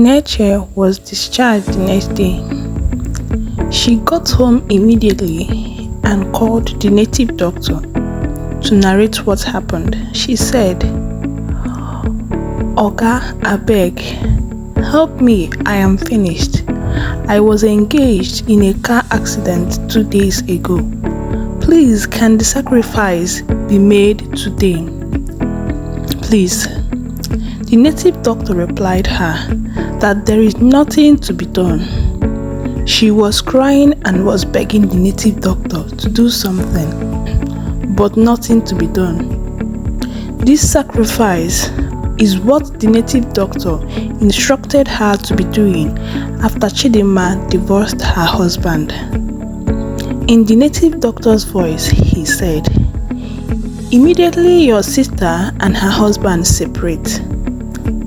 Neche was discharged the next day. She got home immediately and called the native doctor to narrate what happened. She said, "Oga, abeg, help me, I am finished. I was engaged in a car accident 2 days ago. Please, can the sacrifice be made today? Please." The native doctor replied her that there is nothing to be done. She was crying and was begging the native doctor to do something, but nothing to be done. This sacrifice is what the native doctor instructed her to be doing after Chidinma divorced her husband. In the native doctor's voice, he said, "Immediately your sister and her husband separate.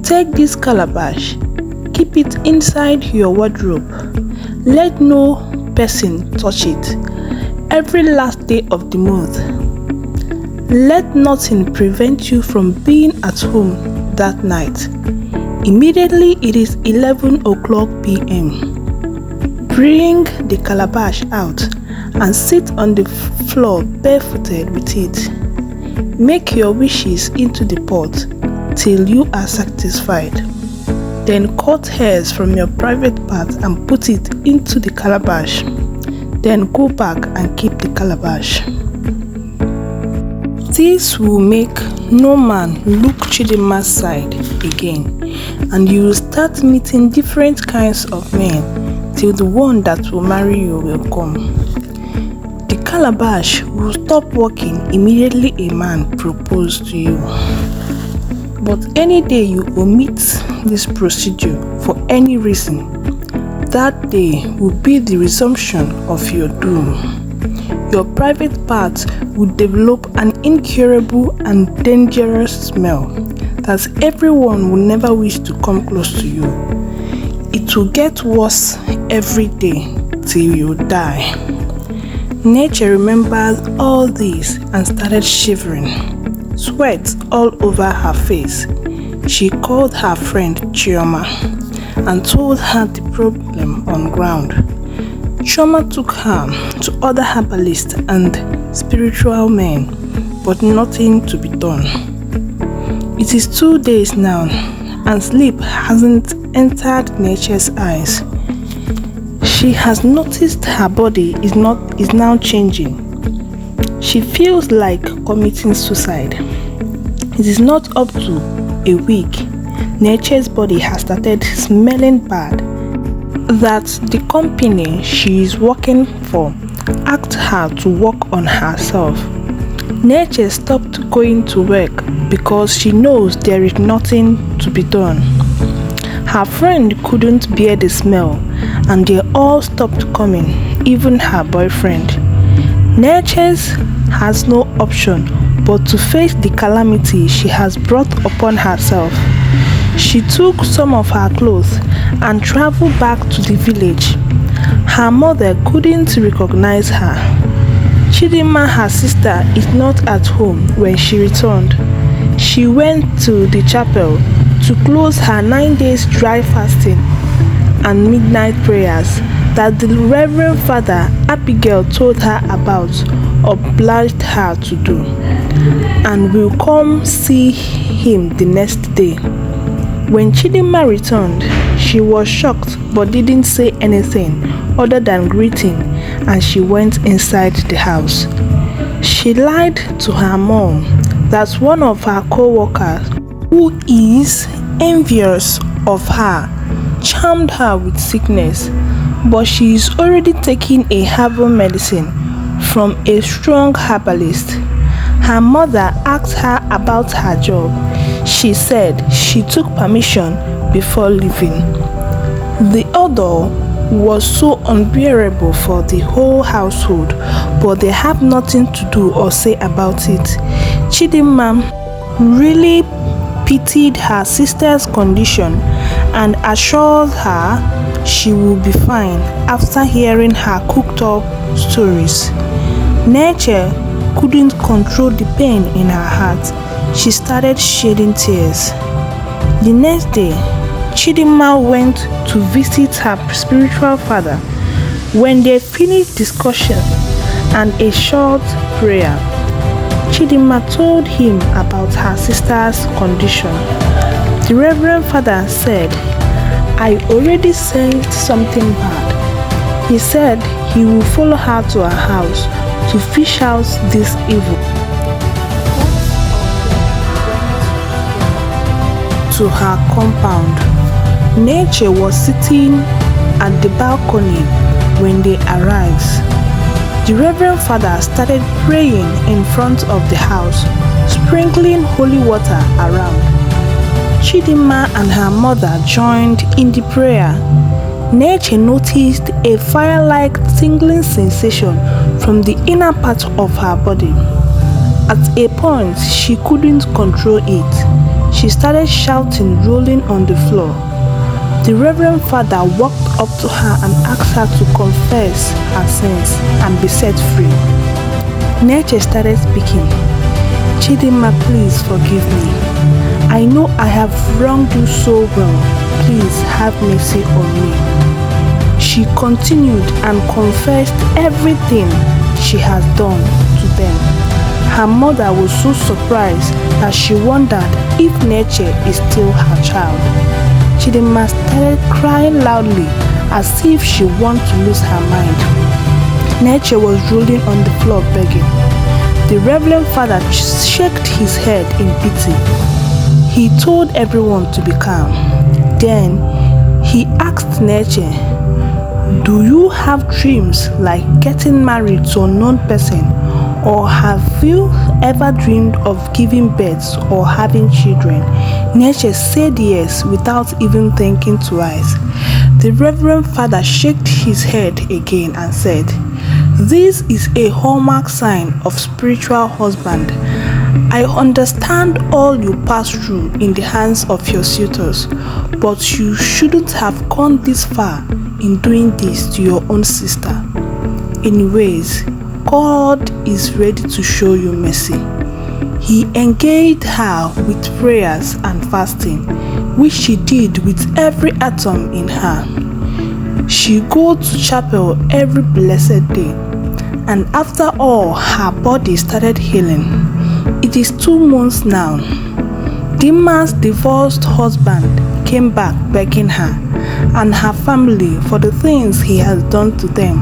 Take this calabash, keep it inside your wardrobe. Let no person touch it every last day of the month. Let nothing prevent you from being at home that night. Immediately it is 11 o'clock p.m. Bring the calabash out and sit on the floor barefooted with it. Make your wishes into the pot till you are satisfied. Then cut hairs from your private part and put it into the calabash. Then go back and keep the calabash. This will make no man look Chidinma's side again, and you will start meeting different kinds of men till the one that will marry you will come. The calabash will stop working immediately a man proposes to you. But any day you omit this procedure for any reason, that day will be the resumption of your doom. Your private part will develop an incurable and dangerous smell that everyone will never wish to come close to you. It will get worse every day till you die." Neche remembered all this and started shivering, sweat all over her face. She called her friend Chioma and told her the problem on ground. Chioma took her to other herbalists and spiritual men, but nothing to be done. It is 2 days now, and sleep hasn't entered Neche's eyes. She has noticed her body is now changing. She feels like committing suicide. It is not up to a week. Neche's body has started smelling bad. That the company she is working for asked her to work on herself. Neche stopped going to work because she knows there is nothing to be done. Her friend couldn't bear the smell and they all stopped coming, even her boyfriend. Neche has no option but to face the calamity she has brought upon herself. She took some of her clothes and traveled back to the village. Her mother couldn't recognize her. Chidinma, her sister, is not at home when she returned. She went to the chapel to close her 9 days dry fasting and midnight prayers that the Reverend Father Abigail told her about, obliged her to do, and will come see him the next day. When Chidinma returned, she was shocked but didn't say anything other than greeting, and she went inside the house. She lied to her mom that one of her co-workers, who is envious of her, charmed her with sickness, but she is already taking a herbal medicine from a strong herbalist. Her mother asked her about her job. She said she took permission before leaving. The odor was so unbearable for the whole household, but they have nothing to do or say about it. Chidinma really pitied her sister's condition and assured her she will be fine after hearing her cooked up stories. Neche couldn't control the pain in her heart. She started shedding tears. The next day, Chidinma went to visit her spiritual father. When they finished discussion and a short prayer, Chidinma told him about her sister's condition. The Reverend Father said, "I already sensed something bad." He said he will follow her to her house to fish out this evil. To her compound. Neche was sitting at the balcony when they arrived. The Reverend Father started praying in front of the house, sprinkling holy water around. Chidinma and her mother joined in the prayer. Neche noticed a fire-like tingling sensation from the inner part of her body. At a point, she couldn't control it. She started shouting, rolling on the floor. The Reverend Father walked up to her and asked her to confess her sins and be set free. Neche started speaking. "Chidinma, please forgive me. I know I have wronged you so well. Please have mercy on me." She continued and confessed everything she has done to them. Her mother was so surprised that she wondered if Neche is still her child. Chidinma started crying loudly as if she wanted to lose her mind. Neche was rolling on the floor begging. The Reverend Father shook his head in pity. He told everyone to be calm. Then he asked Neche, "Do you have dreams like getting married to a unknown person? Or have you ever dreamed of giving birth or having children?" Neche said yes without even thinking twice. The Reverend Father shook his head again and said, "This is a hallmark sign of spiritual husband. I understand all you passed through in the hands of your suitors, but you shouldn't have gone this far in doing this to your own sister. Anyways, God is ready to show you mercy." He engaged her with prayers and fasting, which she did with every atom in her. She go to chapel every blessed day, and after all, her body started healing. It is 2 months now. Chidinma's divorced husband came back begging her and her family for the things he has done to them.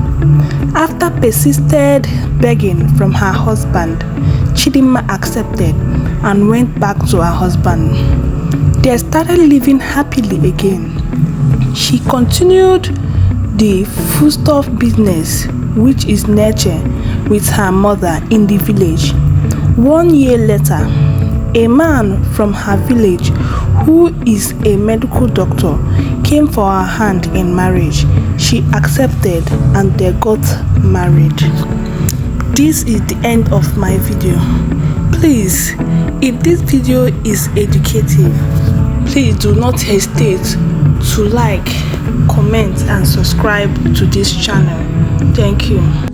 After persisted begging from her husband, Chidinma accepted and went back to her husband. They started living happily again. She continued the foodstuff business, which is Neche, with her mother in the village. 1 year later, a man from her village who is a medical doctor came for her hand in marriage. She accepted and they got married. This is the end of my video. Please, if this video is educative, please do not hesitate to like, comment and subscribe to this channel. Thank you.